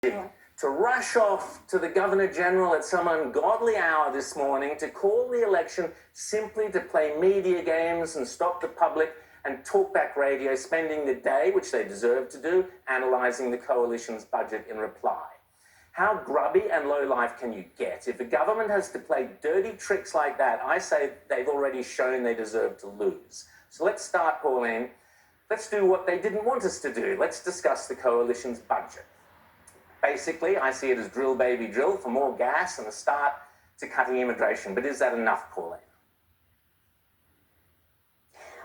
to rush off to the Governor-General at some ungodly hour this morning to call the election simply to play media games and stop the public and talkback radio, spending the day, which they deserve to do, analysing the coalition's budget in reply. How grubby and low-life can you get? If the government has to play dirty tricks like that, I say they've already shown they deserve to lose. So let's start, Pauline. Let's do what they didn't want us to do. Let's discuss the coalition's budget. Basically, I see it as drill, baby, drill for more gas and a start to cutting immigration. But is that enough, Pauline?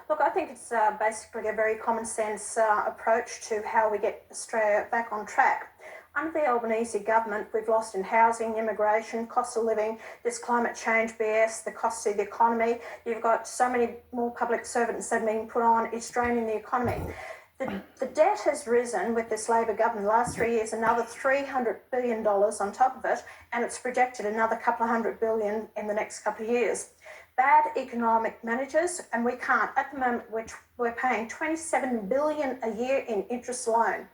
Look, I think it's basically a very common sense approach to how we get Australia back on track. Under the Albanese government, we've lost in housing, immigration, cost of living, this climate change BS, the cost of the economy. You've got so many more public servants that are being put on, it's draining the economy. The debt has risen with this Labor government the last 3 years, another $300 billion on top of it, and it's projected another couple of $100 billion in the next couple of years. Bad economic managers, and we can't. At the moment, we're paying $27 billion a year in interest alone.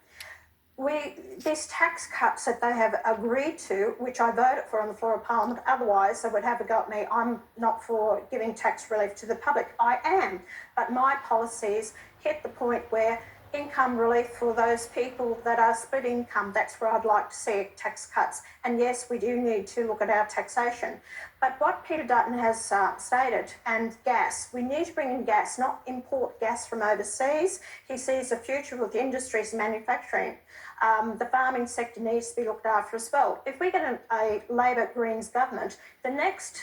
These tax cuts that they have agreed to, which I voted for on the floor of Parliament, otherwise they would have a go at me. I'm not for giving tax relief to the public. I am, but my policies hit the point where income relief for those people that are split income, that's where I'd like to see tax cuts. And yes, we do need to look at our taxation. But what Peter Dutton has stated, and gas, we need to bring in gas, not import gas from overseas. He sees a future with industries and manufacturing. The farming sector needs to be looked after as well. If we get a Labor Greens government, the next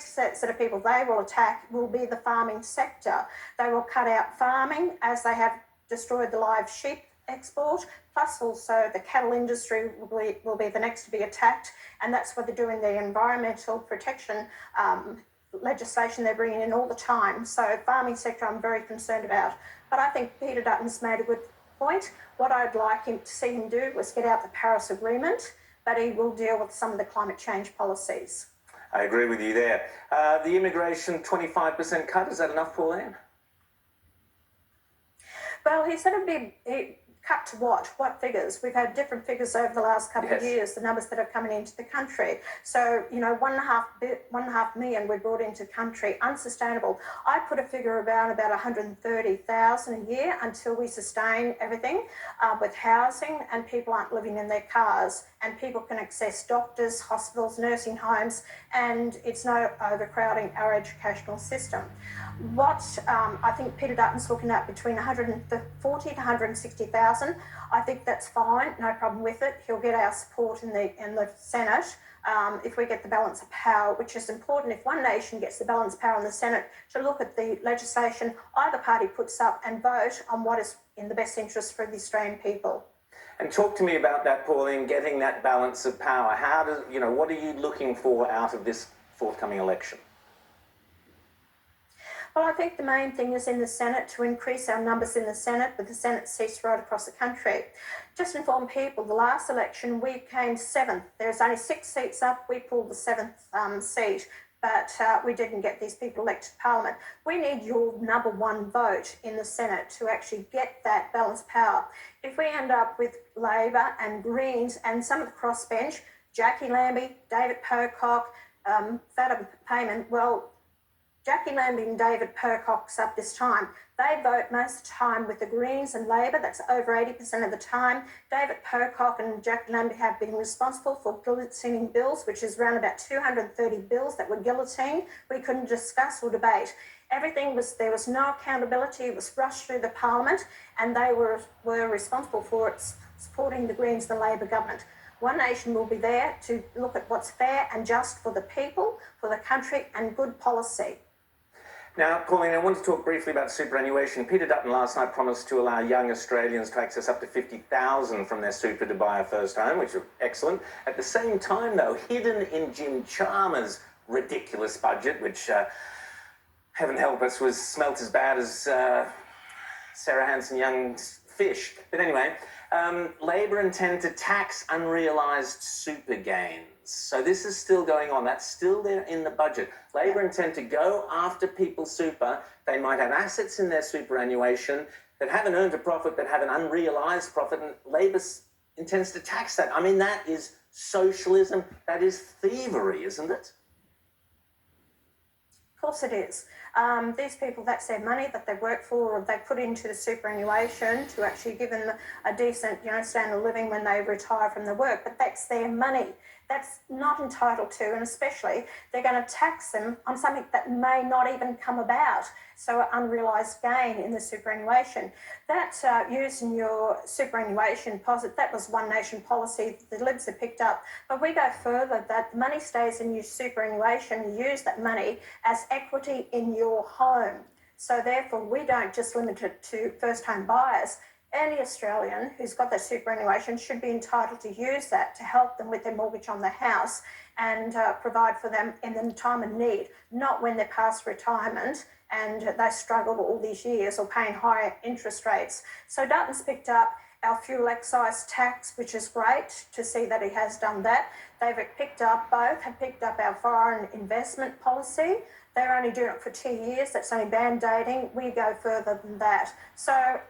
set of people they will attack will be the farming sector. They will cut out farming as they have destroyed the live sheep export, plus also the cattle industry will be the next to be attacked, and that's what they're doing, the environmental protection legislation they're bringing in all the time. So farming sector I'm very concerned about. But I think Peter Dutton's made a good point. What I'd like him to see him do was get out the Paris Agreement, but he will deal with some of the climate change policies. I agree with you there. The immigration 25% cut, is that enough, Pauline? Well, he said it'd be cut to what? What figures? We've had different figures over the last couple of years, the numbers that are coming into the country. So, 1.5 million we brought into the country, unsustainable. I put a figure about 130,000 a year until we sustain everything with housing and people aren't living in their cars and people can access doctors, hospitals, nursing homes, and it's no overcrowding our educational system. What I think Peter Dutton's looking at between 140 to 160,000. I think that's fine, no problem with it. He'll get our support in the Senate if we get the balance of power, which is important. If one nation gets the balance of power in the Senate to look at the legislation either party puts up and vote on what is in the best interest for the Australian people. And talk to me about that, Pauline, getting that balance of power. What are you looking for out of this forthcoming election? Well, I think the main thing is in the Senate to increase our numbers in the Senate, with the Senate seats right across the country. Just inform people, the last election we came 7th. There's only 6 seats up, we pulled the 7th seat, but we didn't get these people elected to Parliament. We need your number one vote in the Senate to actually get that balanced power. If we end up with Labor and Greens and some of the crossbench, Jackie Lambie, David Pocock, Fatima Payman, well, Jackie Lambie and David Pocock's up this time. They vote most of the time with the Greens and Labor. That's over 80% of the time. David Pocock and Jackie Lambie have been responsible for guillotining bills, which is around about 230 bills that were guillotined. We couldn't discuss or debate. There was no accountability. It was rushed through the Parliament, and they were responsible for it, supporting the Greens and the Labor government. One Nation will be there to look at what's fair and just for the people, for the country, and good policy. Now, Pauline, I want to talk briefly about superannuation. Peter Dutton last night promised to allow young Australians to access up to $50,000 from their super to buy a first home, which is excellent. At the same time, though, hidden in Jim Chalmers' ridiculous budget, which, heaven help us, smelt as bad as Sarah Hanson Young's fish. But anyway, Labor intend to tax unrealised super gains. So this is still going on. That's still there in the budget. Labor intend to go after people's super. They might have assets in their superannuation that haven't earned a profit but have an unrealised profit. And Labor's intends to tax that. I mean, that is socialism. That is thievery, isn't it? Of course it is. These people, that's their money that they work for, or they put into the superannuation to actually give them a decent, standard of living when they retire from the work. But that's their money. That's not entitled to, and especially they're going to tax them on something that may not even come about. So unrealised gain in the superannuation. That used in your superannuation deposit, that was One Nation policy that the Libs have picked up. But we go further, that money stays in your superannuation, you use that money as equity in your home. So therefore, we don't just limit it to first home buyers. Any Australian who's got that superannuation should be entitled to use that to help them with their mortgage on their house and provide for them in the time of need, not when they're past retirement and they struggle all these years or paying higher interest rates. So Dutton's picked up our fuel excise tax, which is great to see that he has done that. Both have picked up our foreign investment policy. They're only doing it for 2 years. That's only band-aiding. We go further than that. So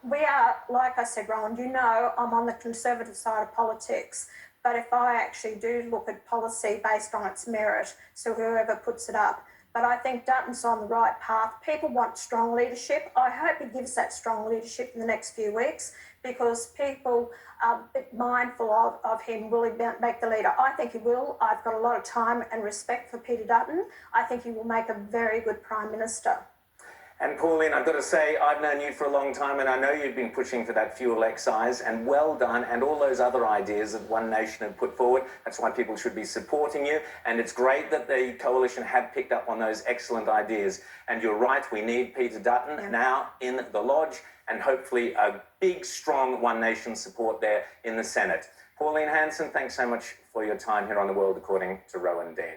we are, like I said, Rowan, I'm on the conservative side of politics. But if I actually do look at policy based on its merit, so whoever puts it up, but I think Dutton's on the right path. People want strong leadership. I hope he gives that strong leadership in the next few weeks because people are a bit mindful of him. Will he make the leader? I think he will. I've got a lot of time and respect for Peter Dutton. I think he will make a very good Prime Minister. And Pauline, I've got to say, I've known you for a long time and I know you've been pushing for that fuel excise, and well done, and all those other ideas that One Nation have put forward. That's why people should be supporting you, and it's great that the coalition have picked up on those excellent ideas. And you're right, we need Peter Dutton now in the Lodge, and hopefully a big, strong One Nation support there in the Senate. Pauline Hanson, thanks so much for your time here on The World According to Rowan Dean.